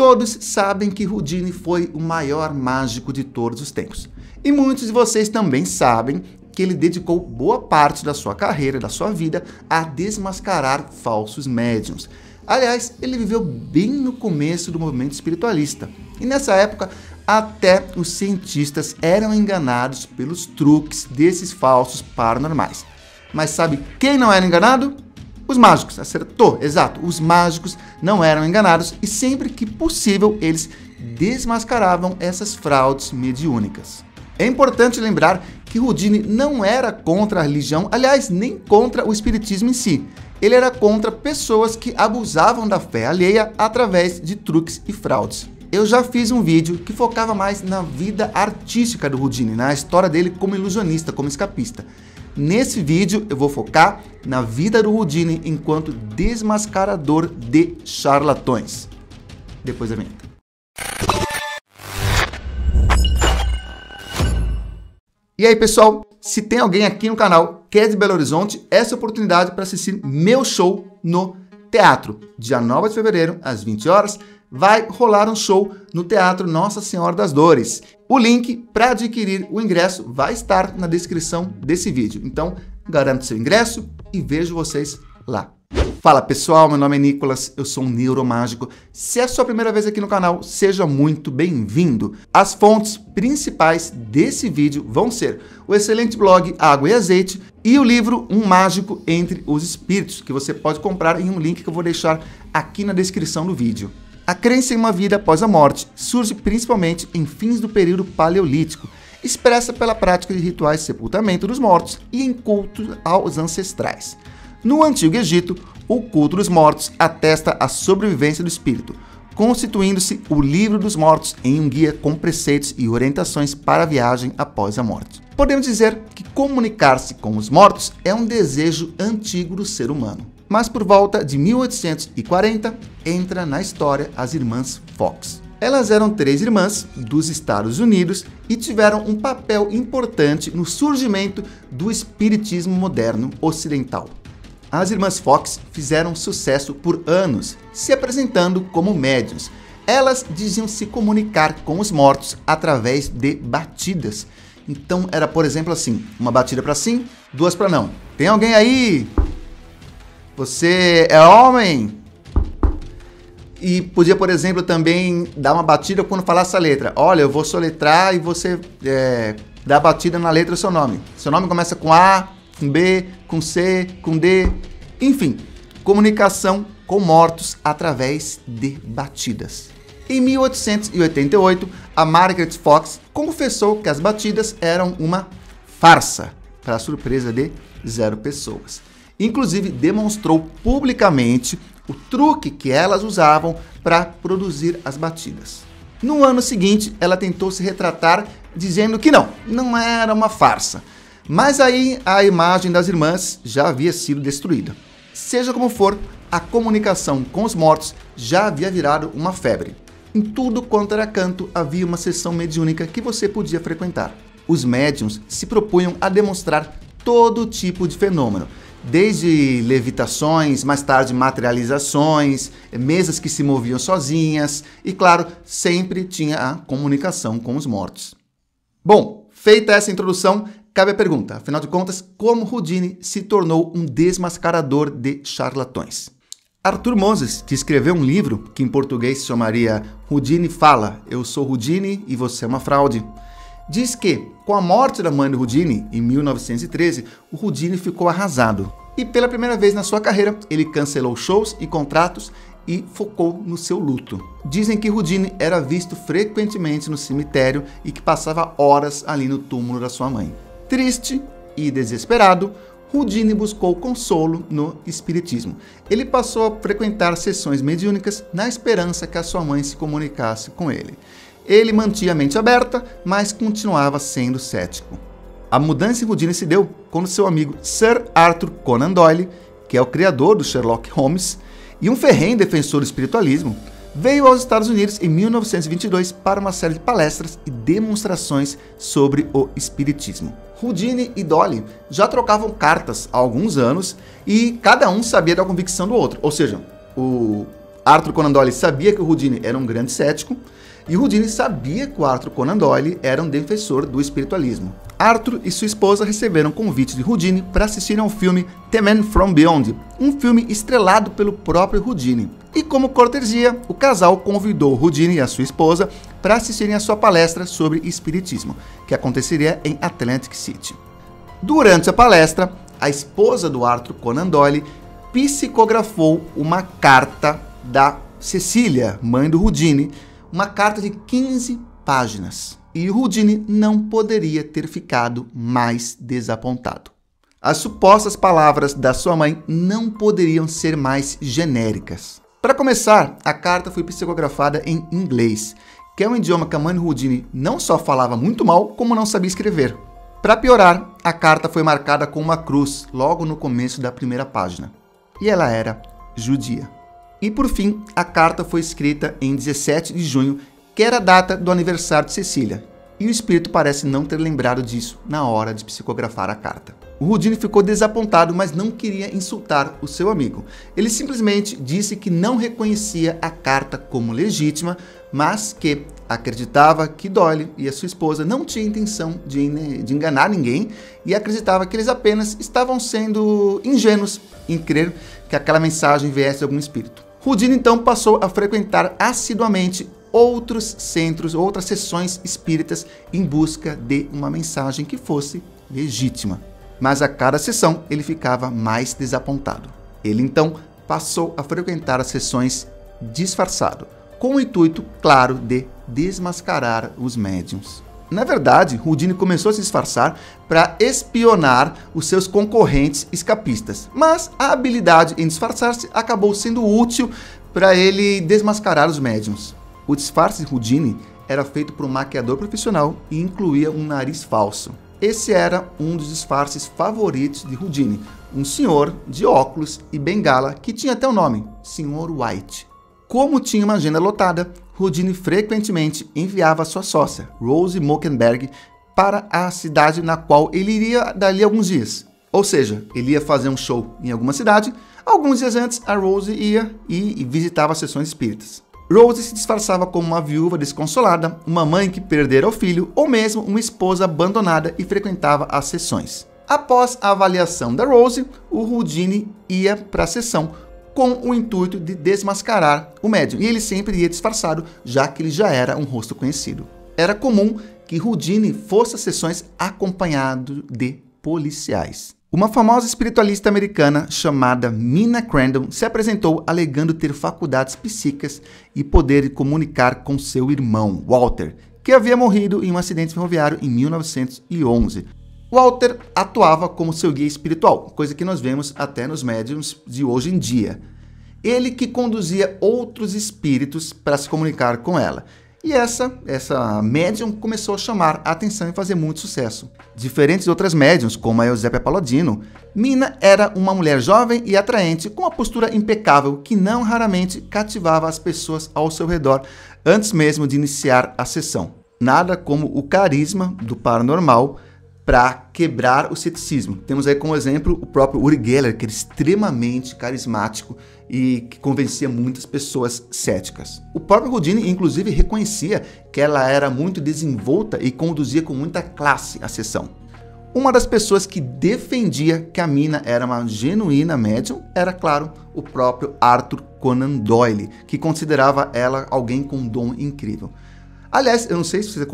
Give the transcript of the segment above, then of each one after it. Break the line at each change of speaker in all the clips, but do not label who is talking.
Todos sabem que Houdini foi o maior mágico de todos os tempos. E muitos de vocês também sabem que ele dedicou boa parte da sua carreira, da sua vida, a desmascarar falsos médiuns. Aliás, ele viveu bem no começo do movimento espiritualista. E nessa época, até os cientistas eram enganados pelos truques desses falsos paranormais. Mas sabe quem não era enganado? Os mágicos. Acertou, exato. Os mágicos não eram enganados e sempre que possível eles desmascaravam essas fraudes mediúnicas. É importante lembrar que Houdini não era contra a religião, aliás, nem contra o espiritismo em si. Ele era contra pessoas que abusavam da fé alheia através de truques e fraudes. Eu já fiz um vídeo que focava mais na vida artística do Houdini, na história dele como ilusionista, como escapista. Nesse vídeo eu vou focar na vida do Houdini enquanto desmascarador de charlatões. Depois da vinheta. E aí pessoal, se tem alguém aqui no canal que é de Belo Horizonte, essa é a oportunidade para assistir meu show no teatro. Dia 9 de fevereiro, às 20 horas, vai rolar um show no Teatro Nossa Senhora das Dores. O link para adquirir o ingresso vai estar na descrição desse vídeo. Então, garante seu ingresso e vejo vocês lá. Fala pessoal, meu nome é Nicolas, eu sou um neuromágico. Se é a sua primeira vez aqui no canal, seja muito bem-vindo. As fontes principais desse vídeo vão ser o excelente blog Água e Azeite e o livro Um Mágico Entre os Espíritos, que você pode comprar em um link que eu vou deixar aqui na descrição do vídeo. A crença em uma vida após a morte surge principalmente em fins do período paleolítico, expressa pela prática de rituais de sepultamento dos mortos e em cultos aos ancestrais. No Antigo Egito, o culto dos mortos atesta a sobrevivência do espírito, constituindo-se o Livro dos Mortos em um guia com preceitos e orientações para a viagem após a morte. Podemos dizer que comunicar-se com os mortos é um desejo antigo do ser humano. Mas por volta de 1840, entra na história as irmãs Fox. Elas eram 3 irmãs dos Estados Unidos e tiveram um papel importante no surgimento do espiritismo moderno ocidental. As irmãs Fox fizeram sucesso por anos, se apresentando como médiuns. Elas diziam se comunicar com os mortos através de batidas. Então era, por exemplo, assim, uma batida para sim, 2 para não. Tem alguém aí? Você é homem? E podia, por exemplo, também dar uma batida quando falasse a letra. Olha, eu vou soletrar e você dá a batida na letra do seu nome. Seu nome começa com A, com B, com C, com D. Enfim, comunicação com mortos através de batidas. Em 1888, a Margaret Fox confessou que as batidas eram uma farsa, para a surpresa de 0 pessoas. Inclusive, demonstrou publicamente o truque que elas usavam para produzir as batidas. No ano seguinte, ela tentou se retratar dizendo que não era uma farsa. Mas aí a imagem das irmãs já havia sido destruída. Seja como for, a comunicação com os mortos já havia virado uma febre. Em tudo quanto era canto, havia uma sessão mediúnica que você podia frequentar. Os médiuns se propunham a demonstrar todo tipo de fenômeno, desde levitações, mais tarde materializações, mesas que se moviam sozinhas e, claro, sempre tinha a comunicação com os mortos. Bom, feita essa introdução, cabe a pergunta, afinal de contas, como Houdini se tornou um desmascarador de charlatões? Arthur Moses, que escreveu um livro que em português se chamaria Houdini Fala, Eu Sou Houdini e Você é uma Fraude, diz que, com a morte da mãe do Houdini, em 1913, o Houdini ficou arrasado. E pela primeira vez na sua carreira, ele cancelou shows e contratos e focou no seu luto. Dizem que Houdini era visto frequentemente no cemitério e que passava horas ali no túmulo da sua mãe. Triste e desesperado, Houdini buscou consolo no espiritismo. Ele passou a frequentar sessões mediúnicas na esperança que a sua mãe se comunicasse com ele. Ele mantinha a mente aberta, mas continuava sendo cético. A mudança em Houdini se deu quando seu amigo Sir Arthur Conan Doyle, que é o criador do Sherlock Holmes e um ferrenho defensor do espiritualismo, veio aos Estados Unidos em 1922 para uma série de palestras e demonstrações sobre o espiritismo. Houdini e Doyle já trocavam cartas há alguns anos e cada um sabia da convicção do outro, ou seja, o Arthur Conan Doyle sabia que o Houdini era um grande cético, e Houdini sabia que o Arthur Conan Doyle era um defensor do espiritualismo. Arthur e sua esposa receberam convite de Houdini para assistirem ao filme The Man from Beyond, um filme estrelado pelo próprio Houdini. E como cortesia, o casal convidou Houdini e a sua esposa para assistirem a sua palestra sobre espiritismo, que aconteceria em Atlantic City. Durante a palestra, a esposa do Arthur Conan Doyle psicografou uma carta da Cecília, mãe do Houdini, uma carta de 15 páginas. E o Houdini não poderia ter ficado mais desapontado. As supostas palavras da sua mãe não poderiam ser mais genéricas. Para começar, a carta foi psicografada em inglês, que é um idioma que a mãe do Houdini não só falava muito mal, como não sabia escrever. Para piorar, a carta foi marcada com uma cruz logo no começo da primeira página. E ela era judia. E por fim, a carta foi escrita em 17 de junho, que era a data do aniversário de Cecília. E o espírito parece não ter lembrado disso na hora de psicografar a carta. O Houdini ficou desapontado, mas não queria insultar o seu amigo. Ele simplesmente disse que não reconhecia a carta como legítima, mas que acreditava que Doyle e a sua esposa não tinham intenção de enganar ninguém e acreditava que eles apenas estavam sendo ingênuos em crer que aquela mensagem viesse de algum espírito. Houdini então passou a frequentar assiduamente outros centros, outras sessões espíritas em busca de uma mensagem que fosse legítima. Mas a cada sessão ele ficava mais desapontado. Ele então passou a frequentar as sessões disfarçado, com o intuito, claro, de desmascarar os médiuns. Na verdade, Houdini começou a se disfarçar para espionar os seus concorrentes escapistas, mas a habilidade em disfarçar-se acabou sendo útil para ele desmascarar os médiuns. O disfarce de Houdini era feito por um maquiador profissional e incluía um nariz falso. Esse era um dos disfarces favoritos de Houdini, um senhor de óculos e bengala que tinha até o nome, Sr. White. Como tinha uma agenda lotada, Houdini frequentemente enviava sua sócia, Rose Mockenberg, para a cidade na qual ele iria dali a alguns dias. Ou seja, ele ia fazer um show em alguma cidade, alguns dias antes a Rose ia e visitava as sessões espíritas. Rose se disfarçava como uma viúva desconsolada, uma mãe que perdera o filho ou mesmo uma esposa abandonada e frequentava as sessões. Após a avaliação da Rose, o Houdini ia para a sessão com o intuito de desmascarar o médium, e ele sempre ia disfarçado, já que ele já era um rosto conhecido. Era comum que Houdini fosse às sessões acompanhado de policiais. Uma famosa espiritualista americana chamada Mina Crandall se apresentou alegando ter faculdades psíquicas e poder de comunicar com seu irmão, Walter, que havia morrido em um acidente ferroviário em 1911. Walter atuava como seu guia espiritual, coisa que nós vemos até nos médiuns de hoje em dia. Ele que conduzia outros espíritos para se comunicar com ela. E essa médium começou a chamar a atenção e fazer muito sucesso. Diferente de outras médiums, como a Eusébia Palladino, Mina era uma mulher jovem e atraente, com uma postura impecável que não raramente cativava as pessoas ao seu redor antes mesmo de iniciar a sessão. Nada como o carisma do paranormal para quebrar o ceticismo. Temos aí como exemplo o próprio Uri Geller, que era extremamente carismático e que convencia muitas pessoas céticas. O próprio Houdini, inclusive, reconhecia que ela era muito desenvolta e conduzia com muita classe a sessão. Uma das pessoas que defendia que a Mina era uma genuína médium era, claro, o próprio Arthur Conan Doyle, que considerava ela alguém com um dom incrível. Aliás, eu não sei se vocês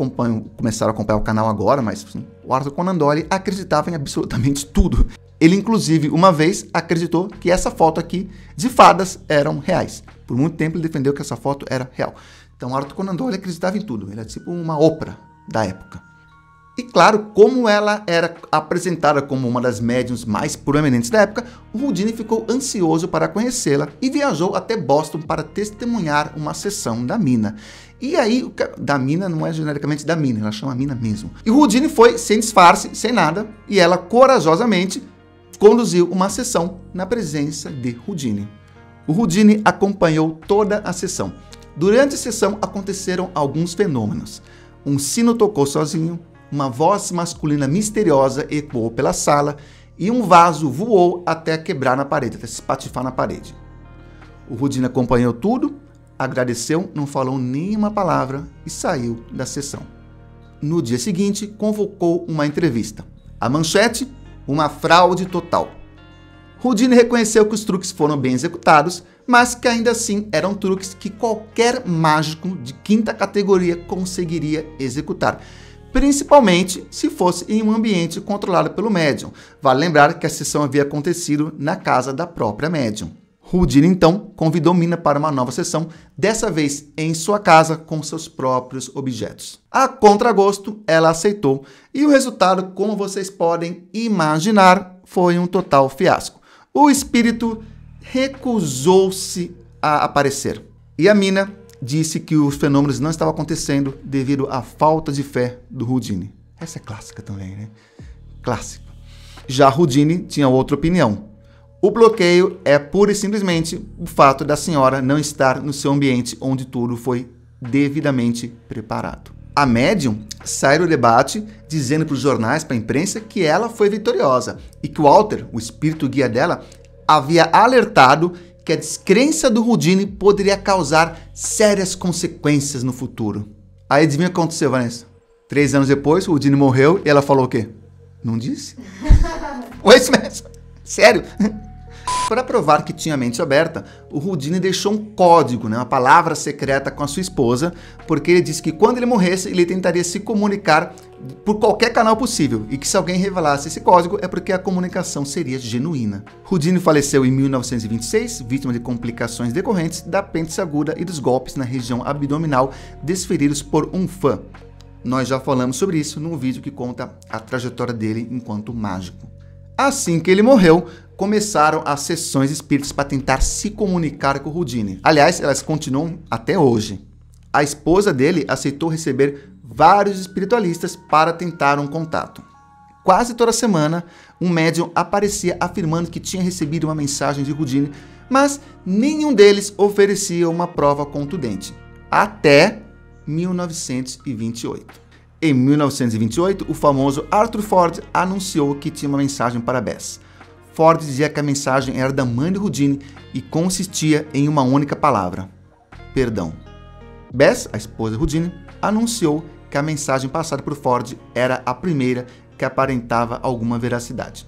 começaram a acompanhar o canal agora, mas o Arthur Conan Doyle acreditava em absolutamente tudo. Ele, inclusive, uma vez acreditou que essa foto aqui de fadas eram reais. Por muito tempo ele defendeu que essa foto era real. Então, Arthur Conan Doyle acreditava em tudo. Ele é tipo uma Oprah da época. E claro, como ela era apresentada como uma das médiuns mais proeminentes da época, o Houdini ficou ansioso para conhecê-la e viajou até Boston para testemunhar uma sessão da Mina. E aí, da Mina não é genericamente da Mina, ela chama Mina mesmo. E o Houdini foi sem disfarce, sem nada, e ela corajosamente conduziu uma sessão na presença de Houdini. O Houdini acompanhou toda a sessão. Durante a sessão aconteceram alguns fenômenos. Um sino tocou sozinho, uma voz masculina misteriosa ecoou pela sala e um vaso voou até quebrar na parede, até se espatifar na parede. O Houdini acompanhou tudo, agradeceu, não falou nenhuma palavra e saiu da sessão. No dia seguinte, convocou uma entrevista. A manchete: uma fraude total. Houdini reconheceu que os truques foram bem executados, mas que ainda assim eram truques que qualquer mágico de quinta categoria conseguiria executar, principalmente se fosse em um ambiente controlado pelo médium. Vale lembrar que a sessão havia acontecido na casa da própria médium. Houdini então convidou Mina para uma nova sessão, dessa vez em sua casa com seus próprios objetos. A contragosto, ela aceitou e o resultado, como vocês podem imaginar, foi um total fiasco. O espírito recusou-se a aparecer e a Mina disse que os fenômenos não estavam acontecendo devido à falta de fé do Houdini. Essa é clássica também, né? Clássica. Já Houdini tinha outra opinião. O bloqueio é pura e simplesmente o fato da senhora não estar no seu ambiente onde tudo foi devidamente preparado. A médium sai do debate dizendo para os jornais, para a imprensa, que ela foi vitoriosa e que o Walter, o espírito guia dela, havia alertado que a descrença do Houdini poderia causar sérias consequências no futuro. Aí adivinha o que aconteceu, Vanessa? 3 anos depois, o Houdini morreu e ela falou o quê? Não disse? Foi isso mesmo? Sério? Para provar que tinha mente aberta, o Houdini deixou um código, uma palavra secreta com a sua esposa, porque ele disse que quando ele morresse, ele tentaria se comunicar por qualquer canal possível, e que se alguém revelasse esse código é porque a comunicação seria genuína. Houdini faleceu em 1926, vítima de complicações decorrentes da apêndice aguda e dos golpes na região abdominal desferidos por um fã. Nós já falamos sobre isso num vídeo que conta a trajetória dele enquanto mágico. Assim que ele morreu, começaram as sessões espíritas para tentar se comunicar com o Houdini. Aliás, elas continuam até hoje. A esposa dele aceitou receber vários espiritualistas para tentar um contato. Quase toda semana, um médium aparecia afirmando que tinha recebido uma mensagem de Houdini, mas nenhum deles oferecia uma prova contundente. Até 1928. Em 1928, o famoso Arthur Ford anunciou que tinha uma mensagem para Bess. Ford dizia que a mensagem era da mãe de Houdini e consistia em uma única palavra: perdão. Bess, a esposa de Houdini, anunciou que a mensagem passada por Ford era a primeira que aparentava alguma veracidade.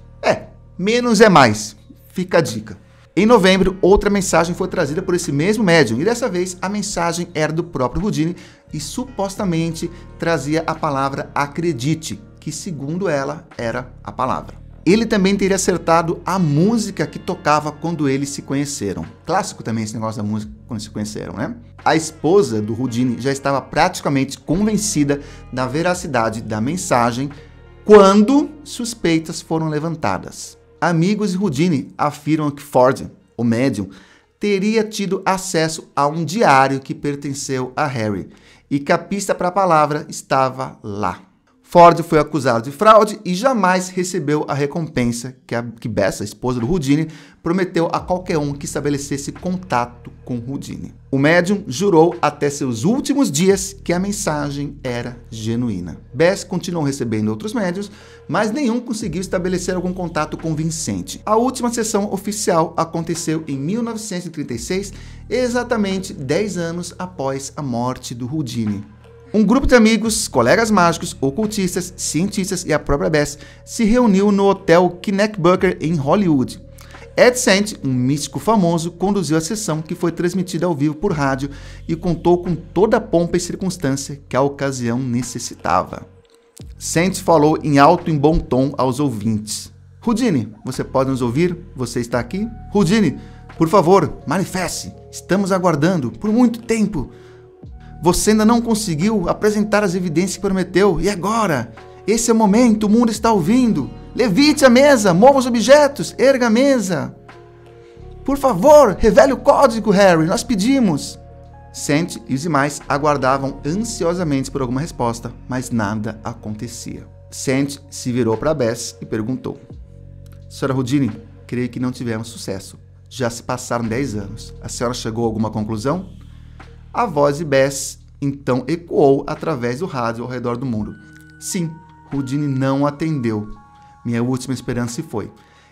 Menos é mais. Fica a dica. Em novembro, outra mensagem foi trazida por esse mesmo médium, e dessa vez a mensagem era do próprio Houdini e supostamente trazia a palavra acredite, que segundo ela era a palavra. Ele também teria acertado a música que tocava quando eles se conheceram. Clássico também esse negócio da música quando se conheceram, né? A esposa do Houdini já estava praticamente convencida da veracidade da mensagem quando suspeitas foram levantadas. Amigos de Houdini afirmam que Ford, o médium, teria tido acesso a um diário que pertenceu a Harry e que a pista para a palavra estava lá. Ford foi acusado de fraude e jamais recebeu a recompensa que Bess, a esposa do Houdini, prometeu a qualquer um que estabelecesse contato com Houdini. O médium jurou até seus últimos dias que a mensagem era genuína. Bess continuou recebendo outros médiums, mas nenhum conseguiu estabelecer algum contato convincente. A última sessão oficial aconteceu em 1936, exatamente 10 anos após a morte do Houdini. Um grupo de amigos, colegas mágicos, ocultistas, cientistas e a própria Bess se reuniu no hotel Knickerbocker em Hollywood. Ed Sent, um místico famoso, conduziu a sessão que foi transmitida ao vivo por rádio e contou com toda a pompa e circunstância que a ocasião necessitava. Sent falou em alto e bom tom aos ouvintes. Houdini, você pode nos ouvir? Você está aqui? Houdini, por favor, manifeste. Estamos aguardando por muito tempo. Você ainda não conseguiu apresentar as evidências que prometeu. E agora? Esse é o momento, o mundo está ouvindo. Levite a mesa, mova os objetos, erga a mesa. Por favor, revele o código, Harry, nós pedimos. Sent e os demais aguardavam ansiosamente por alguma resposta, mas nada acontecia. Sent se virou para Bess e perguntou: Senhora Houdini, creio que não tivemos sucesso. Já se passaram 10 anos. A senhora chegou a alguma conclusão? A voz de Bess então ecoou através do rádio ao redor do mundo. Sim, Houdini não atendeu. Minha última esperança se foi.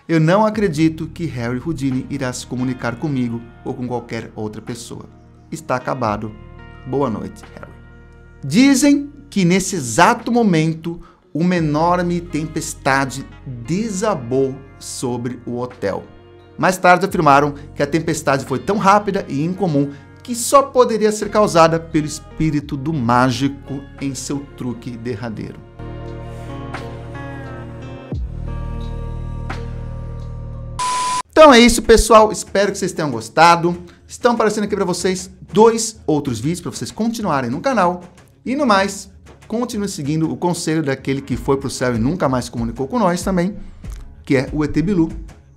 Eu não acredito que Harry Houdini irá se comunicar comigo ou com qualquer outra pessoa. Está acabado. Boa noite, Harry. Dizem que nesse exato momento uma enorme tempestade desabou sobre o hotel. Mais tarde afirmaram que a tempestade foi tão rápida e incomum que só poderia ser causada pelo espírito do mágico em seu truque derradeiro. Então é isso, pessoal. Espero que vocês tenham gostado. Estão aparecendo aqui para vocês 2 outros vídeos para vocês continuarem no canal. E no mais, continue seguindo o conselho daquele que foi para o céu e nunca mais se comunicou com nós também, que é o ET Bilu.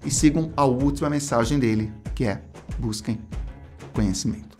E sigam a última mensagem dele, que é: busquem conhecimento.